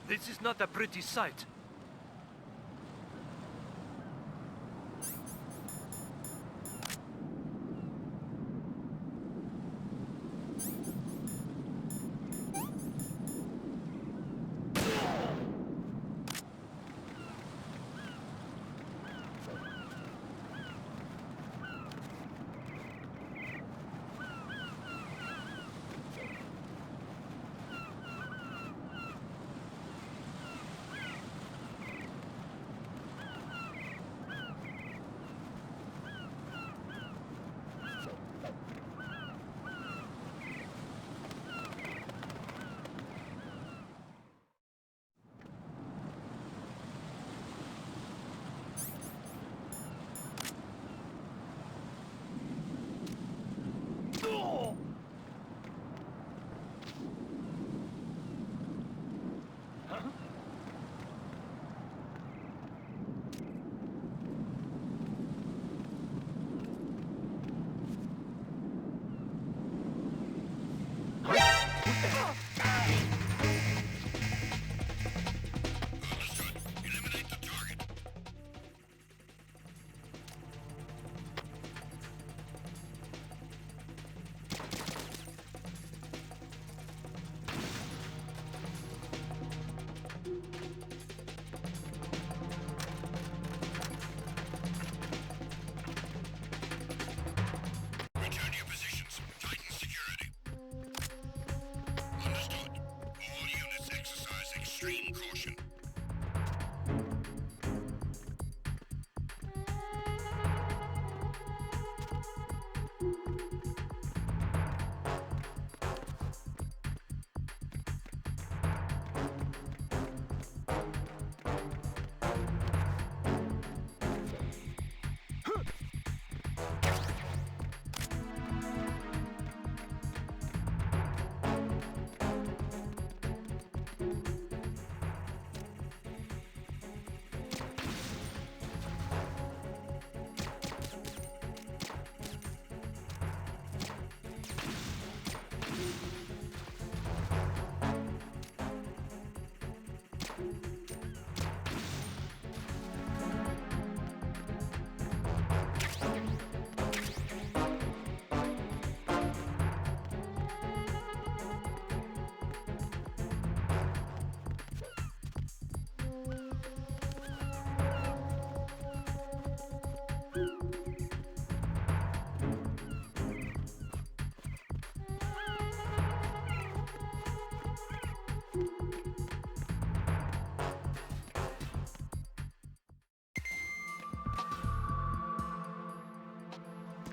This is not a pretty sight. Return to your positions. Tighten security. Understood. All units exercise extreme caution.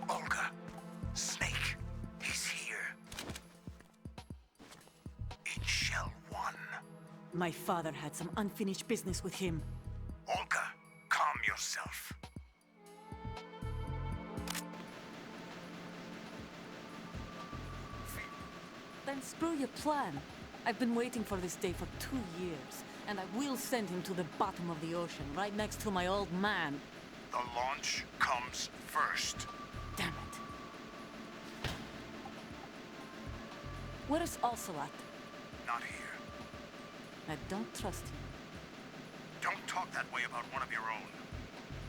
Olga, Snake, he's here. In Shell 1. My father had some unfinished business with him. Olga, calm yourself. Then screw your plan. I've been waiting for this day for 2 years, and I will send him to the bottom of the ocean, right next to my old man. The launch comes first. Damn it. Where is Ocelot? Not here. I don't trust him. Don't talk that way about one of your own.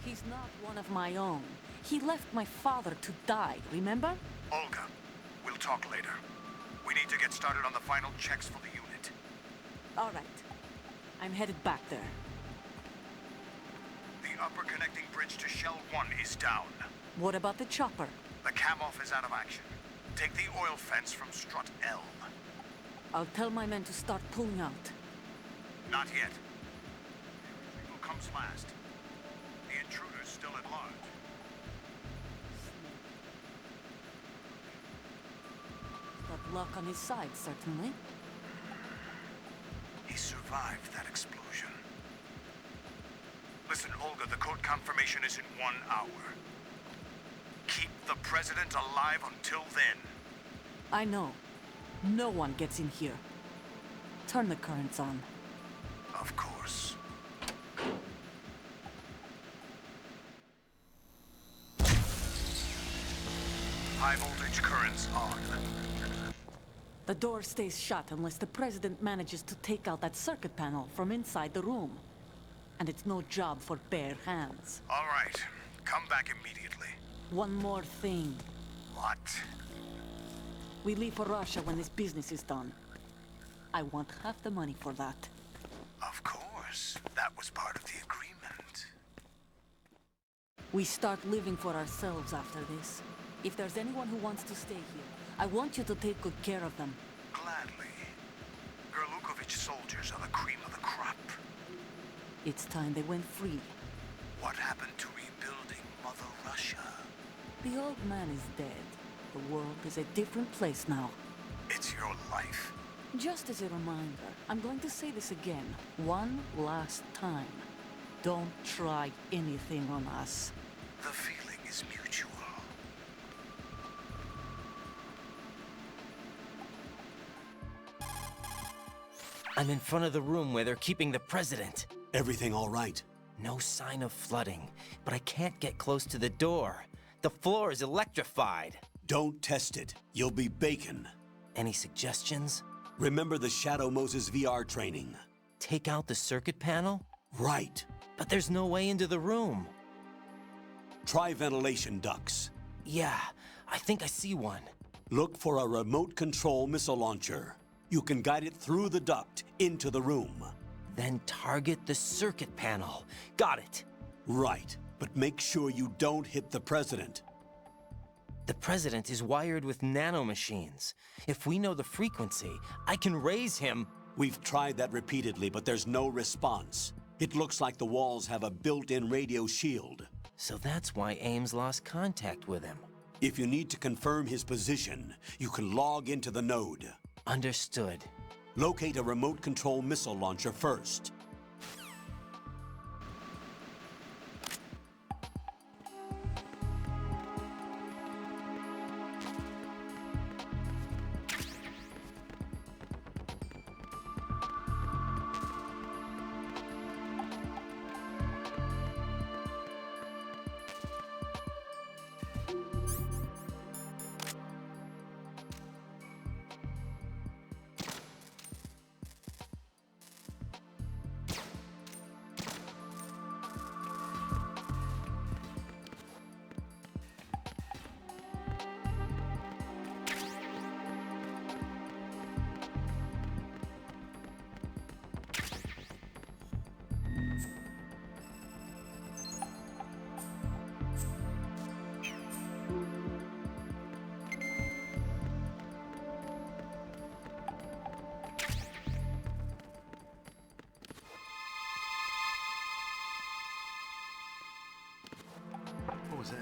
He's not one of my own. He left my father to die, remember? Olga, we'll talk later. We need to get started on the final checks for the unit. All right. I'm headed back there. The upper connecting bridge to Shell 1 is down. What about the chopper? The cam-off is out of action. Take the oil fence from strut L. I'll tell my men to start pulling out. Not yet. Retrieval comes last. The intruder's still at large. Got luck on his side, certainly. He survived that explosion. Listen, Olga, the code confirmation is in 1 hour. Keep the President alive until then. I know. No one gets in here. Turn the currents on. Of course. High voltage currents on. The door stays shut unless the President manages to take out that circuit panel from inside the room. And it's no job for bare hands. All right. Come back immediately. One more thing. What? We leave for Russia when this business is done. I want half the money for that. Of course. That was part of the agreement. We start living for ourselves after this. If there's anyone who wants to stay here, I want you to take good care of them. Gladly. Gerlukovich soldiers are the cream of the crop. It's time they went free. What happened to rebuilding Mother Russia? The old man is dead. The world is a different place now. It's your life. Just as a reminder, I'm going to say this again, one last time. Don't try anything on us. The feeling is mutual. I'm in front of the room where they're keeping the president. Everything all right? No sign of flooding, but I can't get close to the door. The floor is electrified. Don't test it. You'll be bacon. Any suggestions? Remember the Shadow Moses VR training? Take out the circuit panel? Right. But there's no way into the room. Try ventilation ducts. Yeah, I think I see one. Look for a remote control missile launcher. You can guide it through the duct into the room. Then target the circuit panel. Got it. Right, but make sure you don't hit the president. The president is wired with nanomachines. If we know the frequency, I can raise him. We've tried that repeatedly, but there's no response. It looks like the walls have a built-in radio shield. So that's why Ames lost contact with him. If you need to confirm his position, you can log into the node. Understood. Locate a remote control missile launcher first. What was that?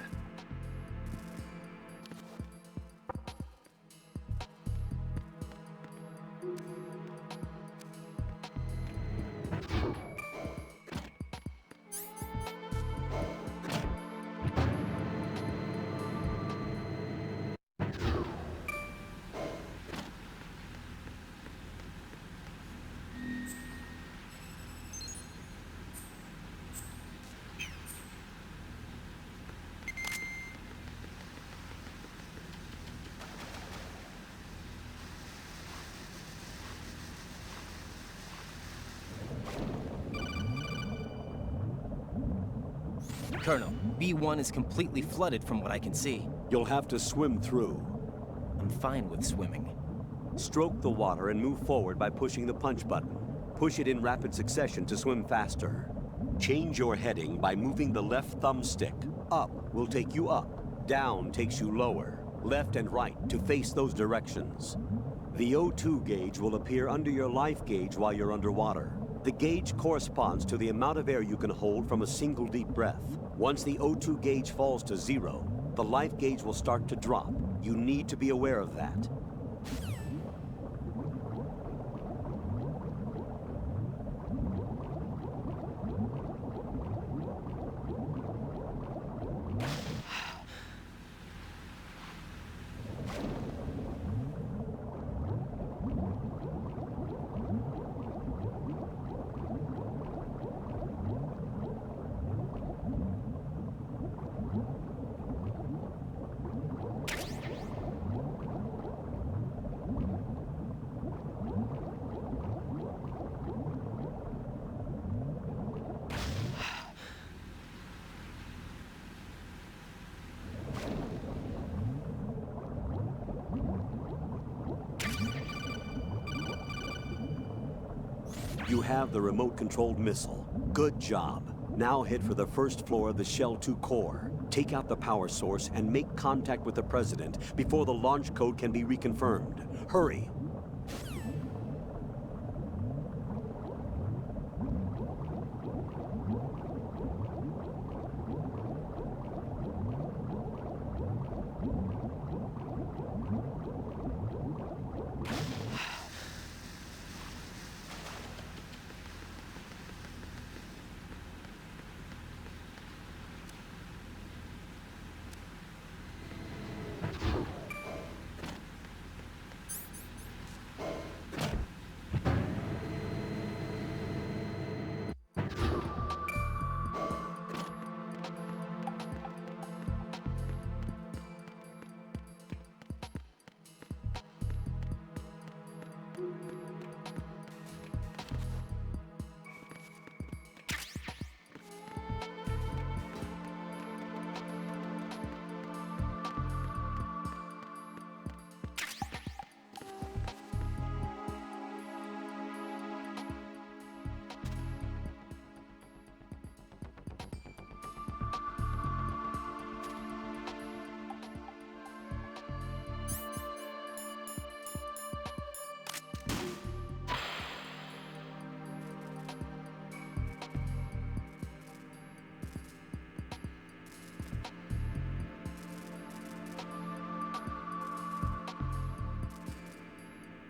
Colonel, B1 is completely flooded from what I can see. You'll have to swim through. I'm fine with swimming. Stroke the water and move forward by pushing the punch button. Push it in rapid succession to swim faster. Change your heading by moving the left thumbstick. Up will take you up. Down takes you lower. Left and right to face those directions. The O2 gauge will appear under your life gauge while you're underwater. The gauge corresponds to the amount of air you can hold from a single deep breath. Once the O2 gauge falls to 0, the life gauge will start to drop. You need to be aware of that. You have the remote-controlled missile. Good job. Now head for the first floor of the Shell 2 core. Take out the power source and make contact with the President before the launch code can be reconfirmed. Hurry!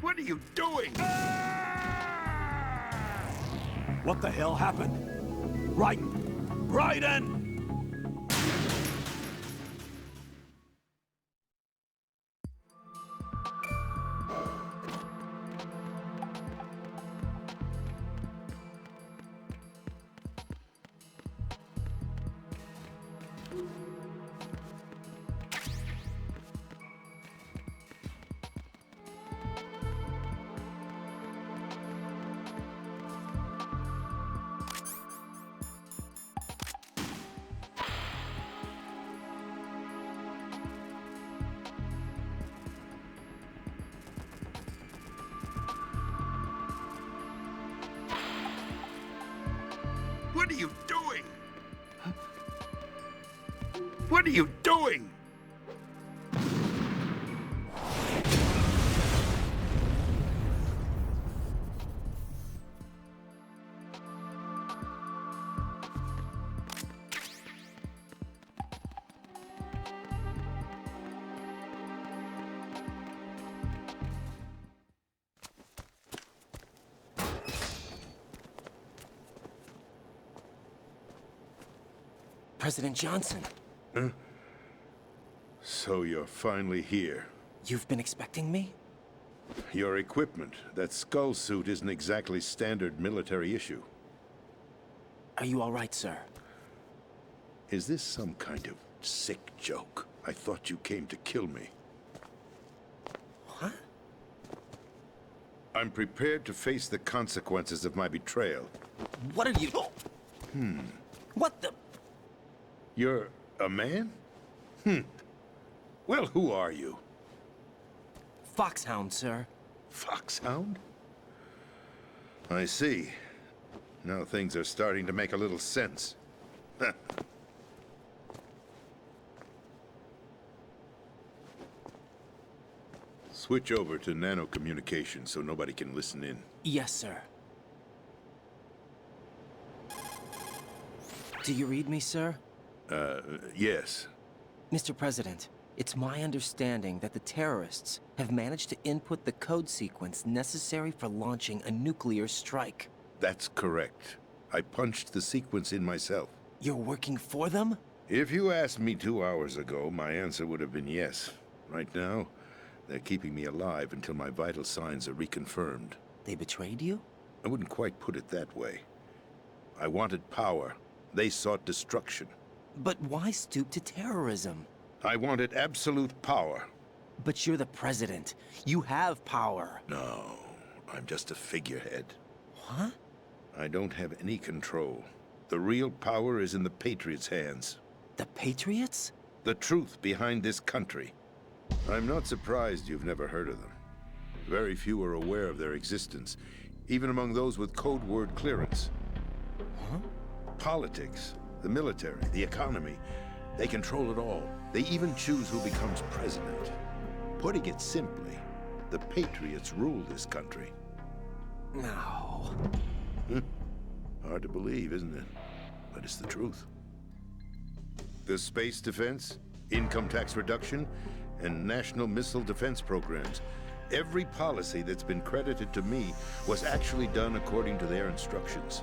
What are you doing? What the hell happened? Raiden! Raiden! What are you doing? What are you doing? President Johnson, So you're finally here. you've been expecting me? Your equipment, that skull suit isn't exactly standard military issue. Are you all right, sir? Is this some kind of sick joke? I thought you came to kill me. What? I'm prepared to face the consequences of my betrayal. What are you... What the... You're a man? Well, who are you? Foxhound, sir. Foxhound? I see. Now things are starting to make a little sense. Switch over to nano-communication so nobody can listen in. Yes, sir. Do you read me, sir? Yes. Mr. President, it's my understanding that the terrorists have managed to input the code sequence necessary for launching a nuclear strike. That's correct. I punched the sequence in myself. You're working for them? If you asked me 2 hours ago, my answer would have been yes. Right now, they're keeping me alive until my vital signs are reconfirmed. They betrayed you? I wouldn't quite put it that way. I wanted power. They sought destruction. But why stoop to terrorism? I wanted absolute power. But you're the president. You have power. No, I'm just a figurehead. What? I don't have any control. The real power is in the Patriots' hands. The Patriots? The truth behind this country. I'm not surprised you've never heard of them. Very few are aware of their existence. even among those with code word clearance. Huh? Politics, the military, the economy, they control it all. They even choose who becomes president. Putting it simply, the Patriots rule this country. No. Hard to believe, isn't it? But it's the truth. The space defense, income tax reduction, and national missile defense programs. Every policy that's been credited to me was actually done according to their instructions.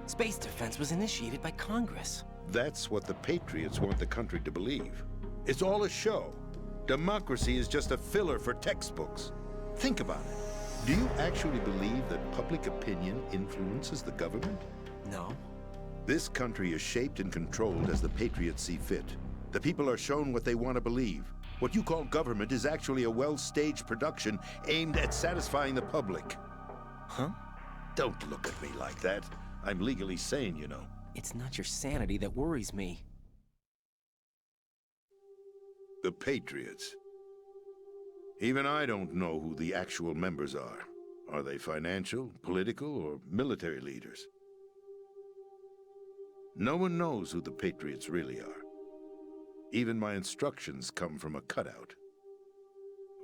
Space defense was initiated by Congress. That's what the Patriots want the country to believe. It's all a show. Democracy is just a filler for textbooks. Think about it. Do you actually believe that public opinion influences the government? No. This country is shaped and controlled as the Patriots see fit. The people are shown what they want to believe. What you call government is actually a well-staged production aimed at satisfying the public. Huh? Don't look at me like that. I'm legally sane, you know. It's not your sanity that worries me. The Patriots. Even I don't know who the actual members are. Are they financial, political, or military leaders? No one knows who the Patriots really are. Even my instructions come from a cutout.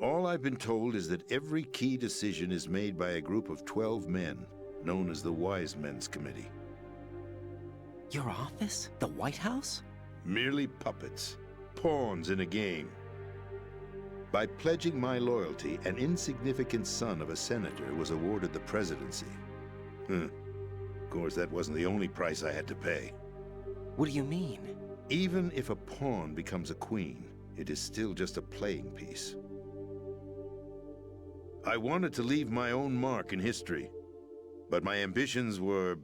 All I've been told is that every key decision is made by a group of 12 men, known as the Wise Men's Committee. Your office? The White House? Merely puppets, pawns in a game. By pledging my loyalty, an insignificant son of a senator was awarded the presidency. Of course, that wasn't the only price I had to pay. What do you mean? Even if a pawn becomes a queen, it is still just a playing piece. I wanted to leave my own mark in history, but my ambitions were...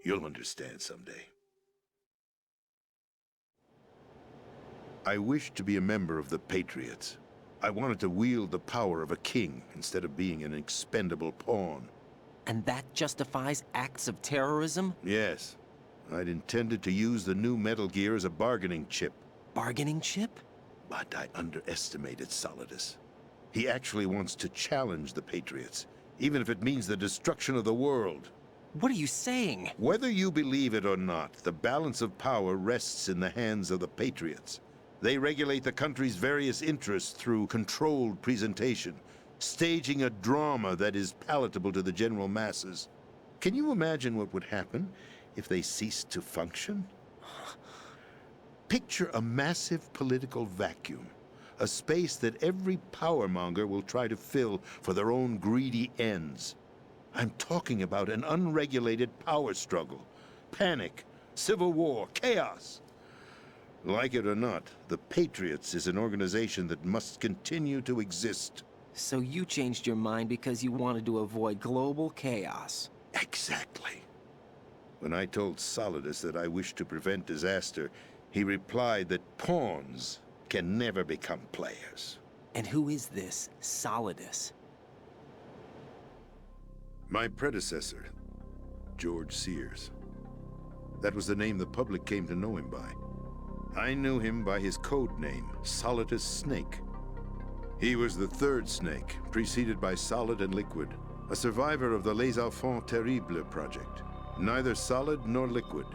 You'll understand someday. I wished to be a member of the Patriots. I wanted to wield the power of a king instead of being an expendable pawn. And that justifies acts of terrorism? Yes. I'd intended to use the new Metal Gear as a bargaining chip. Bargaining chip? But I underestimated Solidus. He actually wants to challenge the Patriots, even if it means the destruction of the world. What are you saying? Whether you believe it or not, the balance of power rests in the hands of the Patriots. They regulate the country's various interests through controlled presentation, staging a drama that is palatable to the general masses. Can you imagine what would happen if they ceased to function? Picture a massive political vacuum, a space that every powermonger will try to fill for their own greedy ends. I'm talking about an unregulated power struggle, panic, civil war, chaos. Like it or not, the Patriots is an organization that must continue to exist. So you changed your mind because you wanted to avoid global chaos. Exactly. When I told Solidus that I wished to prevent disaster, he replied that pawns can never become players. And who is this Solidus? My predecessor, George Sears. That was the name the public came to know him by. I knew him by his code name, Solidus Snake. He was the third Snake, preceded by Solid and Liquid, a survivor of the Les Enfants Terribles project. Neither solid nor liquid.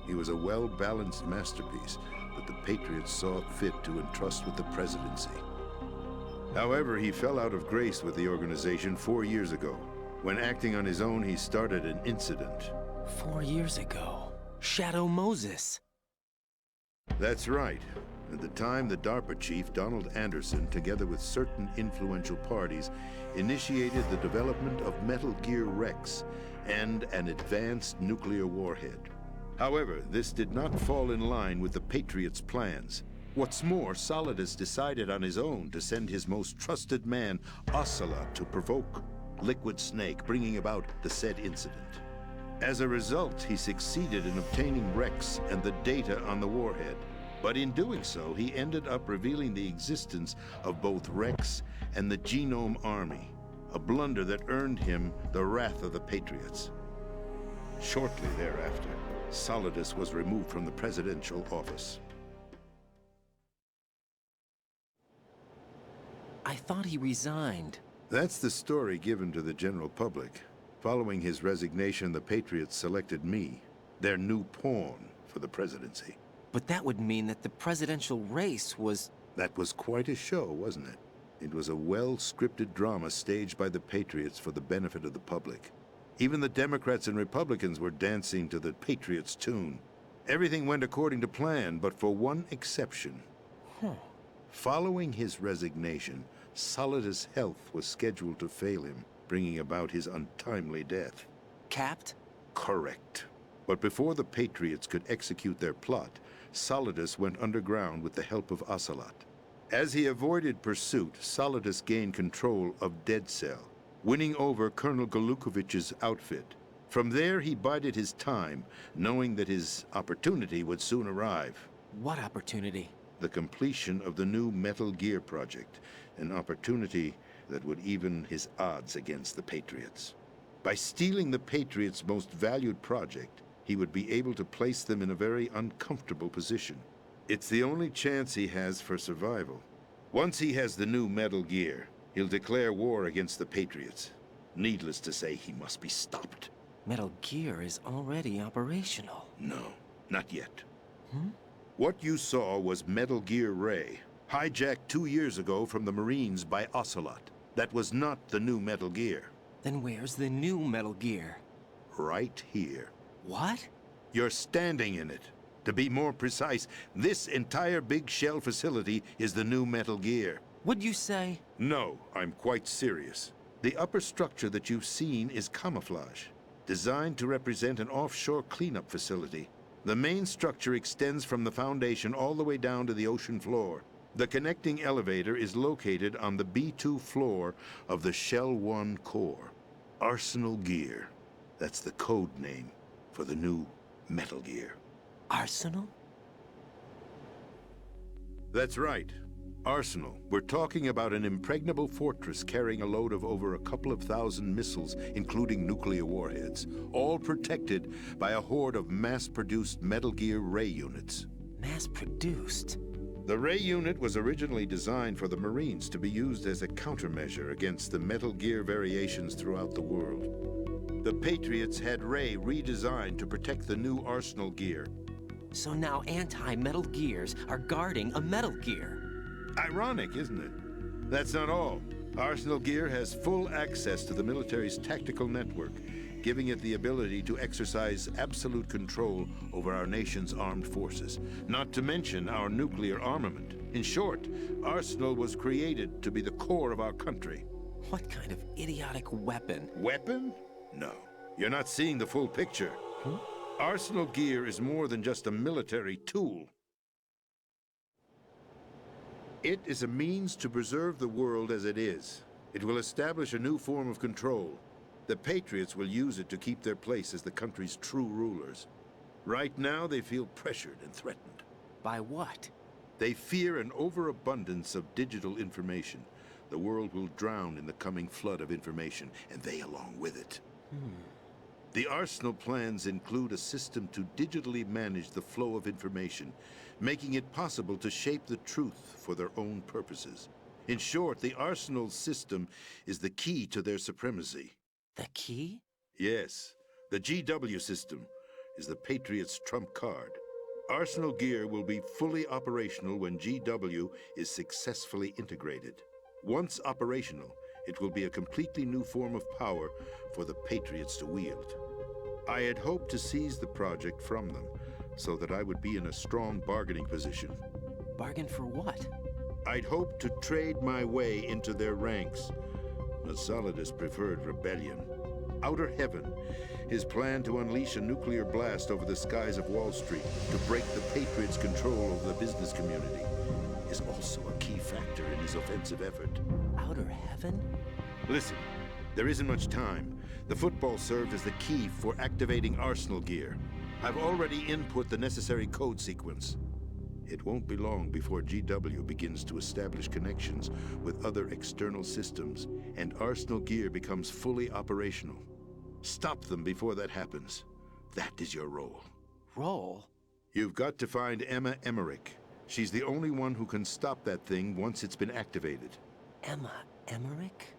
He was a well-balanced masterpiece that the Patriots saw fit to entrust with the presidency. However, he fell out of grace with the organization 4 years ago. When acting on his own, he started an incident. 4 years ago. Shadow Moses. That's right. At the time, the DARPA chief, Donald Anderson, together with certain influential parties, initiated the development of Metal Gear Rex and an advanced nuclear warhead. However, this did not fall in line with the Patriots' plans. What's more, Solidus decided on his own to send his most trusted man, Ocelot, to provoke Liquid Snake, bringing about the said incident. As a result, he succeeded in obtaining Rex and the data on the warhead. But in doing so, he ended up revealing the existence of both Rex and the Genome Army, a blunder that earned him the wrath of the Patriots. Shortly thereafter, Solidus was removed from the presidential office. I thought he resigned. That's the story given to the general public. Following his resignation, the Patriots selected me, their new pawn for the presidency. But that would mean that the presidential race was... That was quite a show, wasn't it? It was a well-scripted drama staged by the Patriots for the benefit of the public. Even the Democrats and Republicans were dancing to the Patriots' tune. Everything went according to plan, but for one exception. Following his resignation, Solidus' health was scheduled to fail him, bringing about his untimely death. Capped? Correct. But before the Patriots could execute their plot, Solidus went underground with the help of Ocelot. As he avoided pursuit, Solidus gained control of Dead Cell, winning over Colonel Golukovich's outfit. From there, he bided his time, knowing that his opportunity would soon arrive. What opportunity? The completion of the new Metal Gear project, an opportunity that would even his odds against the Patriots. By stealing the Patriots' most valued project, he would be able to place them in a very uncomfortable position. It's the only chance he has for survival. Once he has the new Metal Gear, he'll declare war against the Patriots. Needless to say, he must be stopped. Metal Gear is already operational. No, not yet. What you saw was Metal Gear Ray, hijacked 2 years ago from the Marines by Ocelot. That was not the new Metal Gear. Then where's the new Metal Gear? Right here. What? You're standing in it. To be more precise, this entire big shell facility is the new Metal Gear. Would you say? No, I'm quite serious. The upper structure that you've seen is camouflage, designed to represent an offshore cleanup facility. The main structure extends from the foundation all the way down to the ocean floor. The connecting elevator is located on the B2 floor of the Shell 1 core. Arsenal Gear. That's the code name for the new Metal Gear. Arsenal? That's right. Arsenal. We're talking about an impregnable fortress carrying a load of over a couple of thousand missiles, including nuclear warheads, all protected by a horde of mass-produced Metal Gear Ray units. Mass-produced? The Ray unit was originally designed for the Marines to be used as a countermeasure against the Metal Gear variations throughout the world. The Patriots had Ray redesigned to protect the new Arsenal Gear. So now anti-Metal Gears are guarding a Metal Gear. Ironic, isn't it? That's not all. Arsenal Gear has full access to the military's tactical network, giving it the ability to exercise absolute control over our nation's armed forces, not to mention our nuclear armament. In short, Arsenal was created to be the core of our country. What kind of idiotic weapon? Weapon? No. You're not seeing the full picture. Arsenal Gear is more than just a military tool. It is a means to preserve the world as it is. It will establish a new form of control. The Patriots will use it to keep their place as the country's true rulers. Right now, they feel pressured and threatened. By what? They fear an overabundance of digital information. The world will drown in the coming flood of information, and they along with it. The Arsenal plans include a system to digitally manage the flow of information, making it possible to shape the truth for their own purposes. In short, the Arsenal system is the key to their supremacy. The key? Yes, the GW system is the Patriots' trump card. Arsenal Gear will be fully operational when GW is successfully integrated. Once operational, it will be a completely new form of power for the Patriots to wield. I had hoped to seize the project from them, so that I would be in a strong bargaining position. Bargain for what? I'd hoped to trade my way into their ranks. But Solidus preferred rebellion. Outer Heaven, his plan to unleash a nuclear blast over the skies of Wall Street to break the Patriots' control over the business community, is also a key factor in his offensive effort. Outer Heaven? Listen, there isn't much time. The football served as the key for activating Arsenal Gear. I've already input the necessary code sequence. It won't be long before GW begins to establish connections with other external systems, and Arsenal Gear becomes fully operational. Stop them before that happens. That is your role. Role? You've got to find Emma Emmerich. She's the only one who can stop that thing once it's been activated. Emma Emmerich?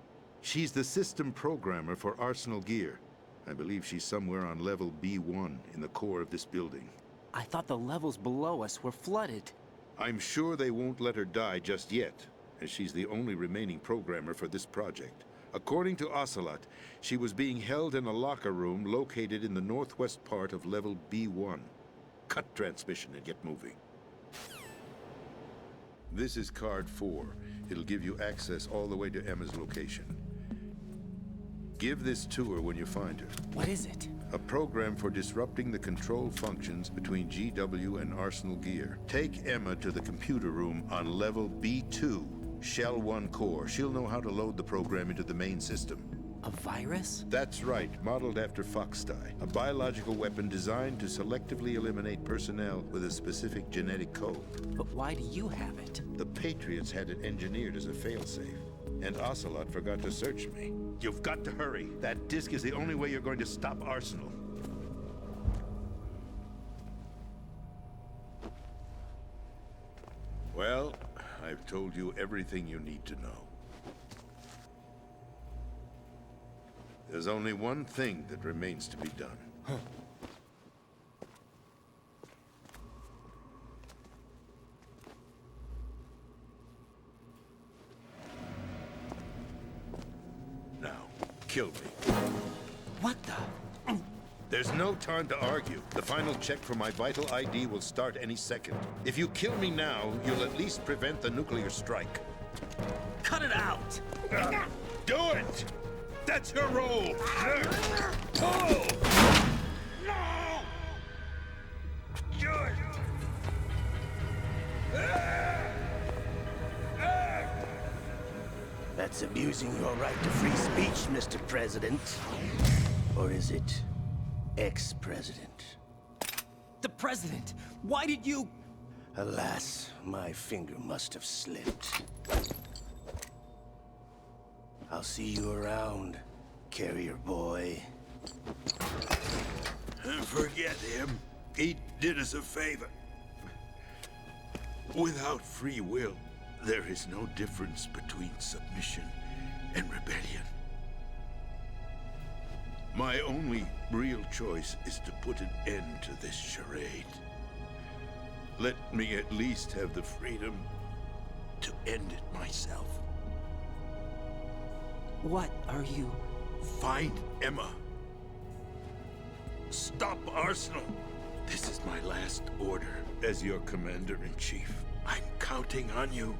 She's the system programmer for Arsenal Gear. I believe she's somewhere on level B1 in the core of this building. I thought the levels below us were flooded. I'm sure they won't let her die just yet, as she's the only remaining programmer for this project. According to Ocelot, she was being held in a locker room located in the northwest part of level B1. Cut transmission and get moving. This is card 4. It'll give you access all the way to Emma's location. Give this to her when you find her. What is it? A program for disrupting the control functions between GW and Arsenal Gear. Take Emma to the computer room on level B2, Shell 1 core. She'll know how to load the program into the main system. A virus? That's right, modeled after Foxdie. A biological weapon designed to selectively eliminate personnel with a specific genetic code. But why do you have it? The Patriots had it engineered as a failsafe. And Ocelot forgot to search me. You've got to hurry. That disk is the only way you're going to stop Arsenal. Well, I've told you everything you need to know. There's only one thing that remains to be done. Now, kill me. What the? There's no time to argue. The final check for my vital ID will start any second. If you kill me now, you'll at least prevent the nuclear strike. Cut it out! Do it! That's your role! Oh! No! Do it! That's abusing your right to free speech, Mr. President. Or is it ex-president? The president! Why did you... Alas, my finger must have slipped. I'll see you around, carrier boy. Forget him. He did us a favor. Without free will, there is no difference between submission and rebellion. My only real choice is to put an end to this charade. Let me at least have the freedom to end it myself. What are you... Find Emma. Stop Arsenal. This is my last order as your commander-in-chief. I'm counting on you.